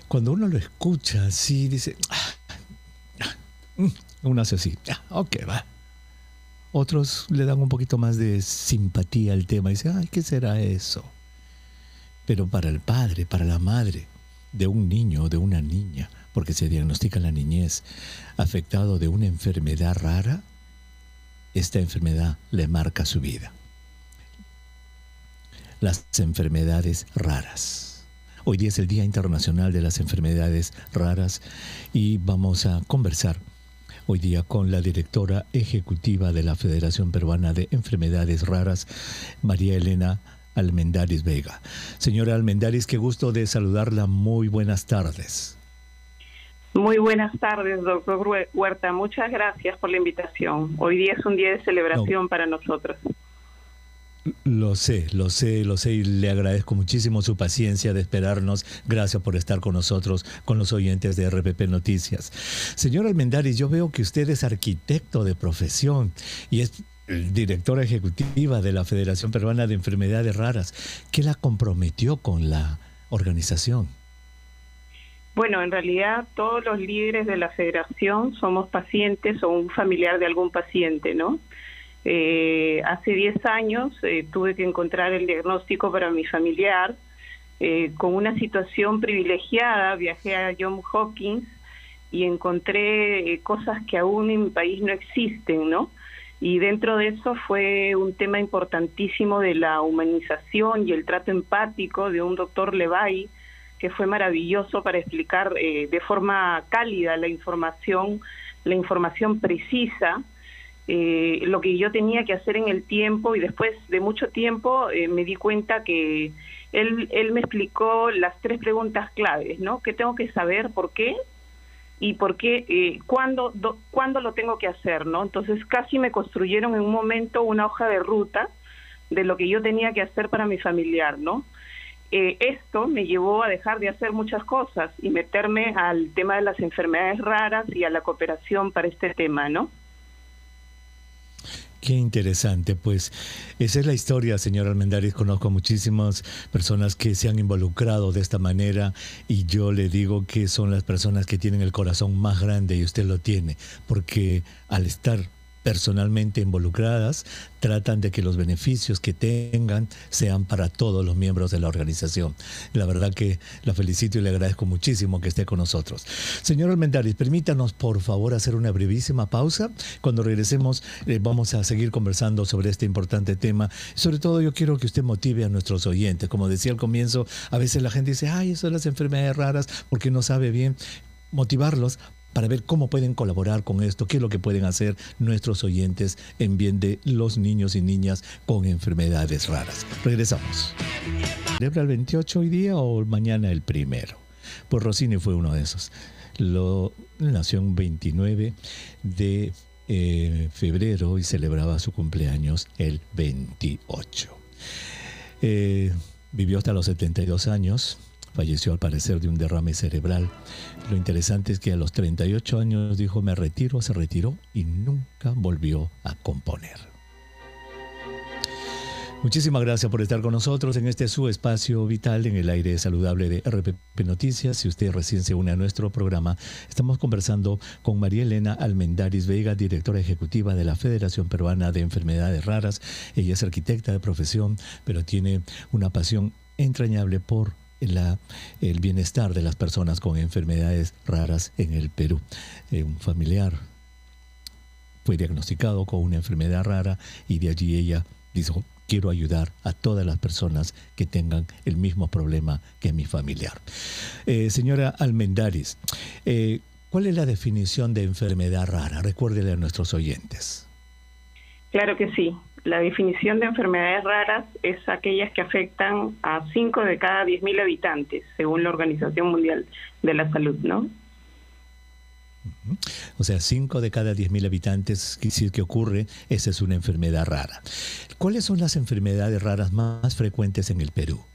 Cuando uno lo escucha así, dice, uno hace así, ok, va. Otros le dan un poquito más de simpatía al tema y dicen, ay, ¿qué será eso? Pero para el padre, para la madre de un niño o de una niña, porque se diagnostica en la niñez, afectado de una enfermedad rara, esta enfermedad le marca su vida. Las enfermedades raras. Hoy día es el Día Internacional de las Enfermedades Raras y vamos a conversar hoy día con la directora ejecutiva de la Federación Peruana de Enfermedades Raras, María Elena Almendaris Vega. Señora Almendaris, qué gusto de saludarla. Muy buenas tardes. Muy buenas tardes, doctor Huerta. Muchas gracias por la invitación. Hoy día es un día de celebración para nosotros. Lo sé y le agradezco muchísimo su paciencia de esperarnos. Gracias por estar con nosotros, con los oyentes de RPP Noticias. Señor Almendaris, yo veo que usted es arquitecto de profesión y es directora ejecutiva de la Federación Peruana de Enfermedades Raras. ¿Qué la comprometió con la organización? Bueno, en realidad todos los líderes de la federación somos pacientes o un familiar de algún paciente, ¿no? Hace 10 años tuve que encontrar el diagnóstico para mi familiar. Con una situación privilegiada viajé a Johns Hopkins y encontré cosas que aún en mi país no existen, ¿no? Y dentro de eso fue un tema importantísimo de la humanización y el trato empático de un doctor Levay, que fue maravilloso para explicar de forma cálida la información precisa, lo que yo tenía que hacer en el tiempo, y después de mucho tiempo me di cuenta que él me explicó las 3 preguntas claves, ¿no? ¿Qué tengo que saber? ¿Por qué? Y por qué, ¿cuándo lo tengo que hacer, ¿no? Entonces casi me construyeron en un momento una hoja de ruta de lo que yo tenía que hacer para mi familiar, ¿no? Esto me llevó a dejar de hacer muchas cosas y meterme al tema de las enfermedades raras y a la cooperación para este tema, ¿no? Qué interesante, pues esa es la historia, señor Almendaris. Conozco muchísimas personas que se han involucrado de esta manera y yo le digo que son las personas que tienen el corazón más grande y usted lo tiene, porque al estar personalmente involucradas, tratan de que los beneficios que tengan sean para todos los miembros de la organización. La verdad que la felicito y le agradezco muchísimo que esté con nosotros. Señor Almendaris, permítanos por favor hacer una brevísima pausa. Cuando regresemos vamos a seguir conversando sobre este importante tema. Sobre todo yo quiero que usted motive a nuestros oyentes. Como decía al comienzo, a veces la gente dice, ay, eso de las enfermedades raras, porque no sabe bien. Motivarlos para ver cómo pueden colaborar con esto, qué es lo que pueden hacer nuestros oyentes en bien de los niños y niñas con enfermedades raras. Regresamos. ¿Celebra el 28 hoy día o mañana el 1? Pues Rossini fue uno de esos. Nació el 29 de febrero y celebraba su cumpleaños el 28. Vivió hasta los 72 años. Falleció al parecer de un derrame cerebral. Lo interesante es que a los 38 años dijo, me retiro, se retiró y nunca volvió a componer. Muchísimas gracias por estar con nosotros en este su espacio vital en el aire saludable de RPP Noticias. Si usted recién se une a nuestro programa, estamos conversando con María Elena Almendaris Vega, directora ejecutiva de la Federación Peruana de Enfermedades Raras. Ella es arquitecta de profesión, pero tiene una pasión entrañable por el bienestar de las personas con enfermedades raras en el Perú. Un familiar fue diagnosticado con una enfermedad rara y de allí ella dijo, quiero ayudar a todas las personas que tengan el mismo problema que mi familiar. Señora Almendaris, ¿cuál es la definición de enfermedad rara? Recuérdele a nuestros oyentes. Claro que sí. La definición de enfermedades raras es aquellas que afectan a 5 de cada 10.000 habitantes, según la Organización Mundial de la Salud, ¿no? O sea, 5 de cada 10.000 habitantes, si es que ocurre, esa es una enfermedad rara. ¿Cuáles son las enfermedades raras más frecuentes en el Perú?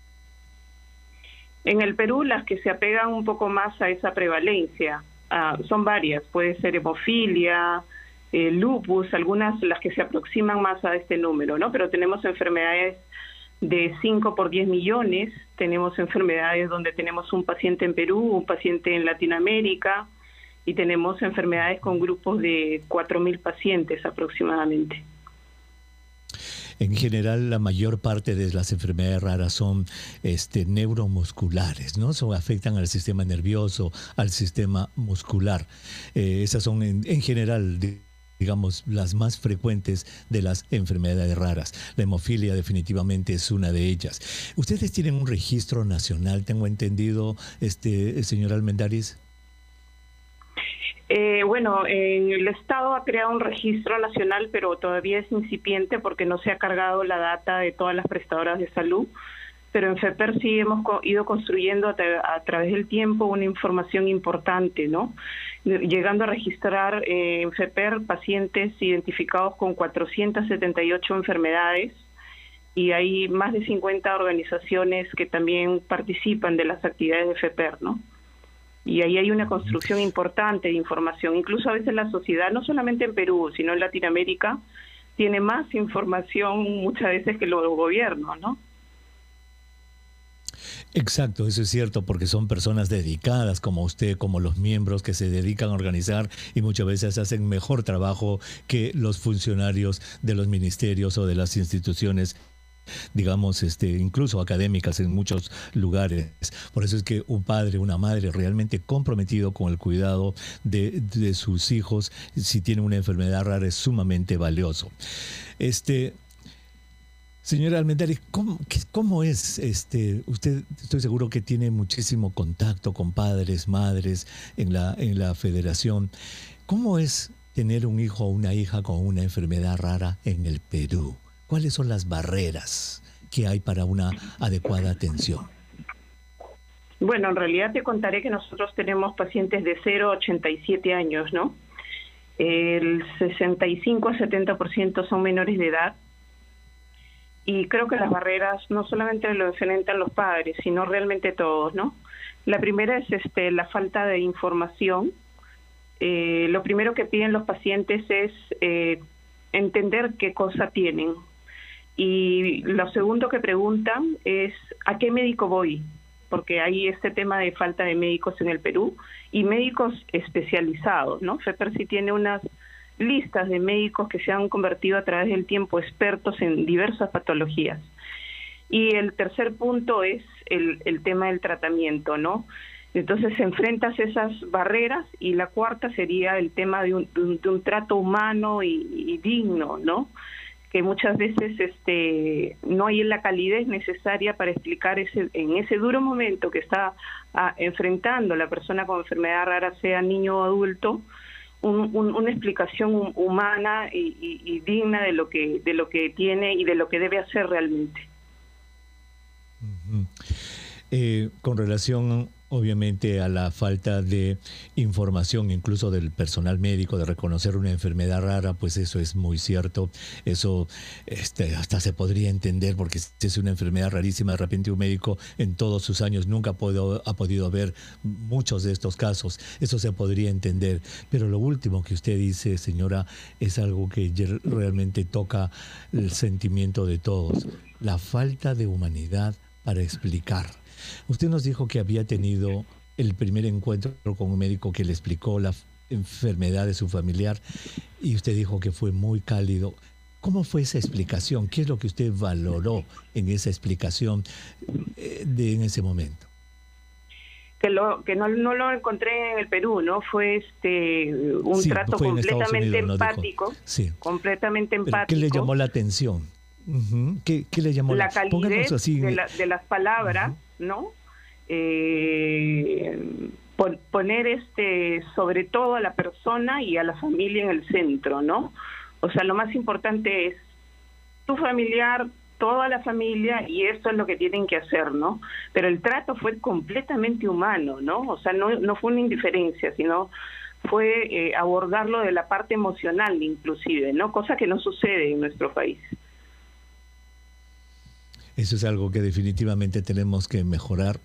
En el Perú, las que se apegan un poco más a esa prevalencia son varias. Puede ser hemofilia, lupus, algunas las que se aproximan más a este número, ¿no? Pero tenemos enfermedades de 5 por 10 millones. Tenemos enfermedades donde tenemos un paciente en Perú, un paciente en Latinoamérica, y tenemos enfermedades con grupos de 4.000 pacientes aproximadamente. En general, la mayor parte de las enfermedades raras son neuromusculares, ¿no? Afectan al sistema nervioso, al sistema muscular. Esas son, en general, digamos, las más frecuentes de las enfermedades raras. La hemofilia definitivamente es una de ellas. ¿Ustedes tienen un registro nacional, tengo entendido, señor Almendaris? Bueno, el Estado ha creado un registro nacional, pero todavía es incipiente porque no se ha cargado la data de todas las prestadoras de salud. Pero en FEPER sí hemos ido construyendo a través del tiempo una información importante, ¿no? Llegando a registrar en FEPER pacientes identificados con 478 enfermedades, y hay más de 50 organizaciones que también participan de las actividades de FEPER, ¿no? Y ahí hay una construcción importante de información. Incluso a veces la sociedad, no solamente en Perú, sino en Latinoamérica, tiene más información muchas veces que los gobiernos, ¿no? Exacto, eso es cierto, porque son personas dedicadas como usted, como los miembros que se dedican a organizar, y muchas veces hacen mejor trabajo que los funcionarios de los ministerios o de las instituciones, digamos, incluso académicas en muchos lugares. Por eso es que un padre, una madre realmente comprometido con el cuidado de sus hijos, si tienen una enfermedad rara, es sumamente valioso. Señora Almendaris, ¿cómo es? Usted, estoy seguro que tiene muchísimo contacto con padres, madres en la federación. ¿Cómo es tener un hijo o una hija con una enfermedad rara en el Perú? ¿Cuáles son las barreras que hay para una adecuada atención? Bueno, en realidad te contaré que nosotros tenemos pacientes de 0 a 87 años, ¿no? El 65 a 70% son menores de edad. Y creo que las barreras no solamente lo enfrentan los padres, sino realmente todos, ¿no? La primera es la falta de información. Lo primero que piden los pacientes es entender qué cosa tienen. Y lo segundo que preguntan es ¿a qué médico voy? Porque hay este tema de falta de médicos en el Perú y médicos especializados, ¿no? FEPER sí tiene unas listas de médicos que se han convertido a través del tiempo expertos en diversas patologías. Y el tercer punto es el tema del tratamiento, ¿no? Entonces enfrentas esas barreras, y la cuarta sería el tema de un trato humano y digno, ¿no? Que muchas veces no hay la calidez necesaria para explicar en ese duro momento que está enfrentando la persona con enfermedad rara, sea niño o adulto, una explicación humana y digna de lo que tiene y de lo que debe hacer realmente. Con relación obviamente a la falta de información incluso del personal médico de reconocer una enfermedad rara, pues eso es muy cierto. Eso hasta se podría entender, porque si es una enfermedad rarísima, de repente un médico en todos sus años nunca ha podido ver muchos de estos casos. Eso se podría entender. Pero lo último que usted dice, señora, es algo que realmente toca el sentimiento de todos: la falta de humanidad para explicar. Usted nos dijo que había tenido el primer encuentro con un médico que le explicó la enfermedad de su familiar, y usted dijo que fue muy cálido. ¿Cómo fue esa explicación? ¿Qué es lo que usted valoró en esa explicación en ese momento? Que no lo encontré en el Perú, ¿no? Fue un trato completamente empático, sí, completamente empático. ¿Pero qué le llamó la atención? ¿Qué le llamó la calidez así de las palabras, ¿no? Poner sobre todo a la persona y a la familia en el centro, ¿no? O sea, lo más importante es tu familiar, toda la familia, y eso es lo que tienen que hacer, ¿no? Pero el trato fue completamente humano, ¿no? O sea, no fue una indiferencia, sino fue abordarlo de la parte emocional inclusive, ¿no? Cosa que no sucede en nuestro país. Eso es algo que definitivamente tenemos que mejorar.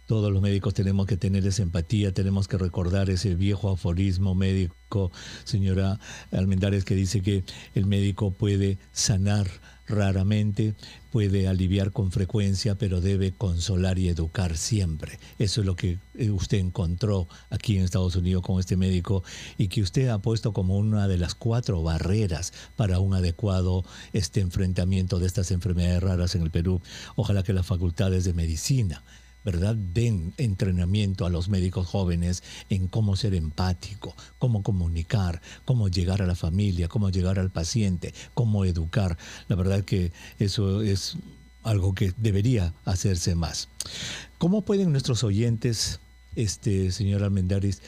Todos los médicos tenemos que tener esa empatía, tenemos que recordar ese viejo aforismo médico, señora Almendares, que dice que el médico puede sanar raramente, puede aliviar con frecuencia, pero debe consolar y educar siempre. Eso es lo que usted encontró aquí en Estados Unidos con este médico y que usted ha puesto como una de las 4 barreras para un adecuado enfrentamiento de estas enfermedades raras en el Perú. Ojalá que las facultades de medicina, ¿verdad?, den entrenamiento a los médicos jóvenes en cómo ser empático, cómo comunicar, cómo llegar a la familia, cómo llegar al paciente, cómo educar. La verdad que eso es algo que debería hacerse más. ¿Cómo pueden nuestros oyentes, señor Almendaris,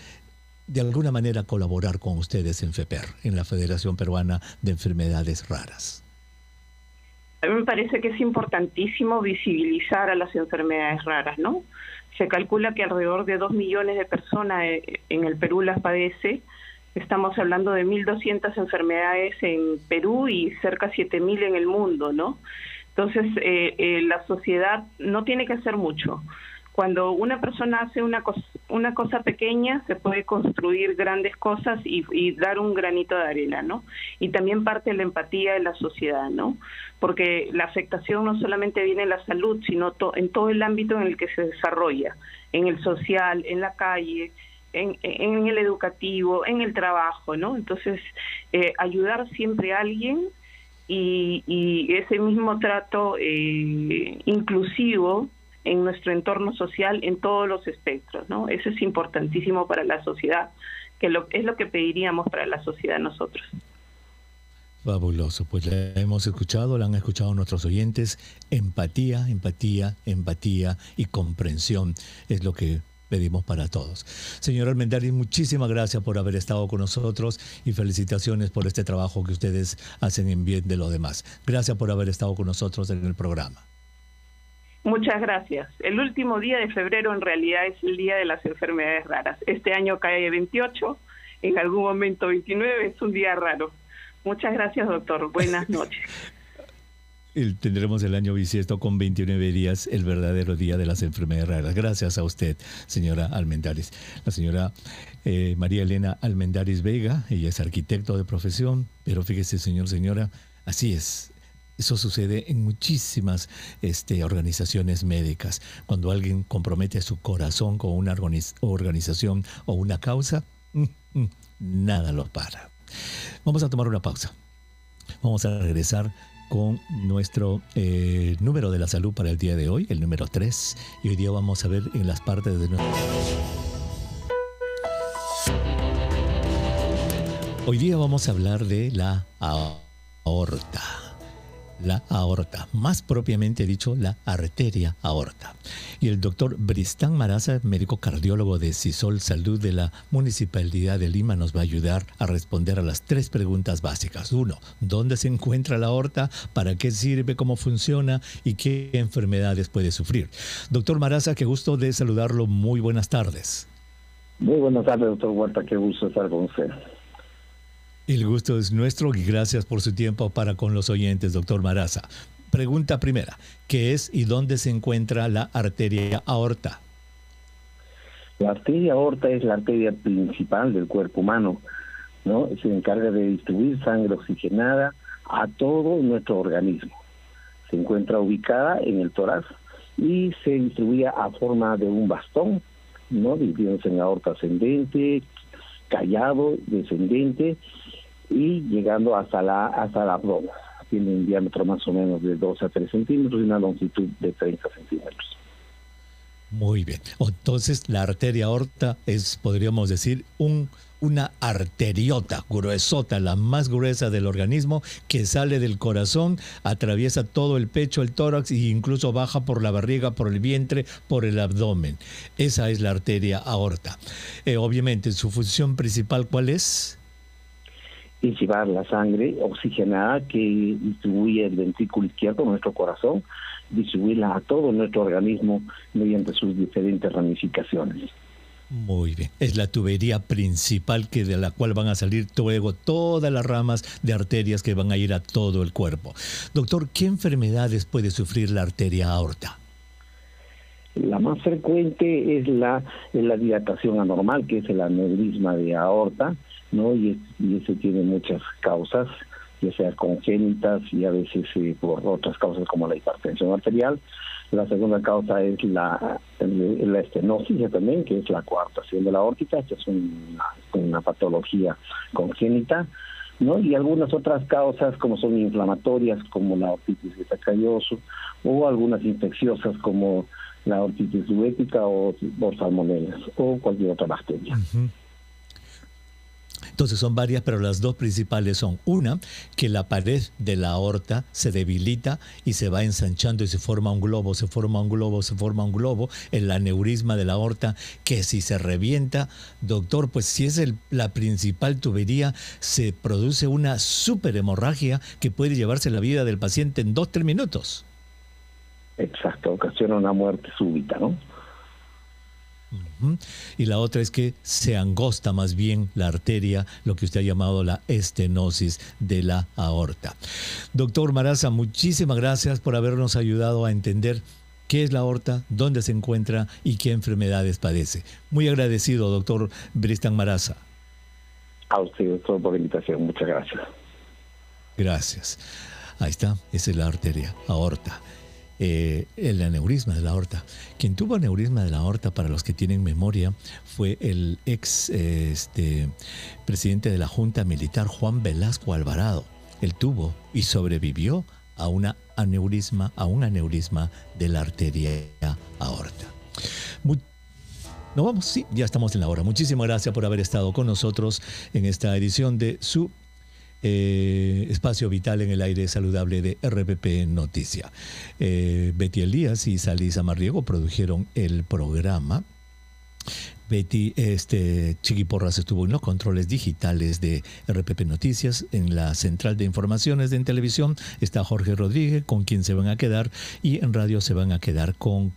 de alguna manera colaborar con ustedes en FEPER, en la Federación Peruana de Enfermedades Raras? A mí me parece que es importantísimo visibilizar a las enfermedades raras, ¿no? Se calcula que alrededor de 2 millones de personas en el Perú las padece. Estamos hablando de 1.200 enfermedades en Perú y cerca de 7.000 en el mundo, ¿no? Entonces, la sociedad no tiene que hacer mucho. Cuando una persona hace una cosa pequeña, se puede construir grandes cosas y dar un granito de arena, ¿no? Y también parte de la empatía de la sociedad, ¿no? Porque la afectación no solamente viene en la salud, sino en todo el ámbito en el que se desarrolla, en el social, en la calle, en el educativo, en el trabajo, ¿no? Entonces, ayudar siempre a alguien y ese mismo trato inclusivo en nuestro entorno social en todos los espectros, ¿no? Eso es importantísimo para la sociedad, que es lo que pediríamos para la sociedad nosotros. Fabuloso, pues la hemos escuchado, la han escuchado nuestros oyentes. Empatía, empatía, empatía y comprensión es lo que pedimos para todos. Señor Almendaris, muchísimas gracias por haber estado con nosotros y felicitaciones por este trabajo que ustedes hacen en bien de los demás. Gracias por haber estado con nosotros en el programa. Muchas gracias. El último día de febrero en realidad es el día de las enfermedades raras. Este año cae 28, en algún momento 29, es un día raro. Muchas gracias, doctor. Buenas noches. Tendremos el año bisiesto con 29 días, el verdadero día de las enfermedades raras. Gracias a usted, señora Almendaris. La señora María Elena Almendaris Vega, ella es arquitecto de profesión, pero fíjese, señora, así es. Eso sucede en muchísimas organizaciones médicas. Cuando alguien compromete su corazón con una organización o una causa, nada lo para. Vamos a tomar una pausa. Vamos a regresar con nuestro número de la salud para el día de hoy, el número 3. Y hoy día vamos a ver en las partes de nuestro... Hoy día vamos a hablar de la aorta. La aorta, más propiamente dicho, la arteria aorta. Y el doctor Bristán Maraza, médico cardiólogo de CISOL Salud de la Municipalidad de Lima, nos va a ayudar a responder a las 3 preguntas básicas. 1, ¿dónde se encuentra la aorta? ¿Para qué sirve? ¿Cómo funciona? ¿Y qué enfermedades puede sufrir? Doctor Maraza, qué gusto de saludarlo. Muy buenas tardes. Muy buenas tardes, doctor Huerta. Qué gusto estar con usted. El gusto es nuestro y gracias por su tiempo para con los oyentes, doctor Maraza. Pregunta primera, ¿qué es y dónde se encuentra la arteria aorta? La arteria aorta es la arteria principal del cuerpo humano, ¿no? Se encarga de distribuir sangre oxigenada a todo nuestro organismo. Se encuentra ubicada en el tórax y se distribuye a forma de un bastón, ¿no? Dividiéndose en aorta ascendente, callado, descendente y llegando hasta el abdomen. Tiene un diámetro más o menos de 12 a 3 centímetros y una longitud de 30 centímetros. Muy bien. Entonces, la arteria aorta es, podríamos decir, una arteriota gruesota, la más gruesa del organismo, que sale del corazón, atraviesa todo el pecho, el tórax e incluso baja por la barriga, por el vientre, por el abdomen. Esa es la arteria aorta. Obviamente, su función principal, ¿cuál es? Es llevar la sangre oxigenada que distribuye el ventrículo izquierdo, nuestro corazón, distribuirla a todo nuestro organismo mediante sus diferentes ramificaciones. Muy bien. Es la tubería principal de la cual van a salir luego todas las ramas de arterias que van a ir a todo el cuerpo. Doctor, ¿qué enfermedades puede sufrir la arteria aorta? La más frecuente es la dilatación anormal, que es el aneurisma de aorta, ¿no? Y ese tiene muchas causas, ya sea congénitas y a veces por otras causas como la hipertensión arterial. La segunda causa es la estenosis también, que es la coartación de la aórtica. Esta es una patología congénita, ¿no? Y algunas otras causas como son inflamatorias, como la otitis beta-calloso, o algunas infecciosas como la otitis urética o salmonelas o cualquier otra bacteria. Uh-huh. Entonces son varias, pero las dos principales son una, que la pared de la aorta se debilita y se va ensanchando y se forma un globo, se forma un globo, se forma un globo, el aneurisma de la aorta, que si se revienta, doctor, pues si es la principal tubería, se produce una superhemorragia que puede llevarse la vida del paciente en 2-3 minutos. Exacto, ocasiona una muerte súbita, ¿no? Uh-huh. Y la otra es que se angosta más bien la arteria, lo que usted ha llamado la estenosis de la aorta. Doctor Maraza, muchísimas gracias por habernos ayudado a entender qué es la aorta, dónde se encuentra y qué enfermedades padece. Muy agradecido, doctor Bristan Maraza. A usted, doctor, por la invitación. Muchas gracias. Gracias. Ahí está, esa es la arteria, aorta. El aneurisma de la aorta. Quien tuvo aneurisma de la aorta, para los que tienen memoria, fue el ex presidente de la Junta Militar, Juan Velasco Alvarado. Él tuvo y sobrevivió a un aneurisma de la arteria aorta. ¿No vamos? Sí, ya estamos en la hora. Muchísimas gracias por haber estado con nosotros en esta edición de su Espacio Vital en el Aire Saludable de RPP Noticia. Betty Elías y Salisa Marriego produjeron el programa. Betty Chiqui Porras estuvo en los controles digitales de RPP Noticias. En la central de informaciones de televisión está Jorge Rodríguez, con quien se van a quedar, y en radio se van a quedar con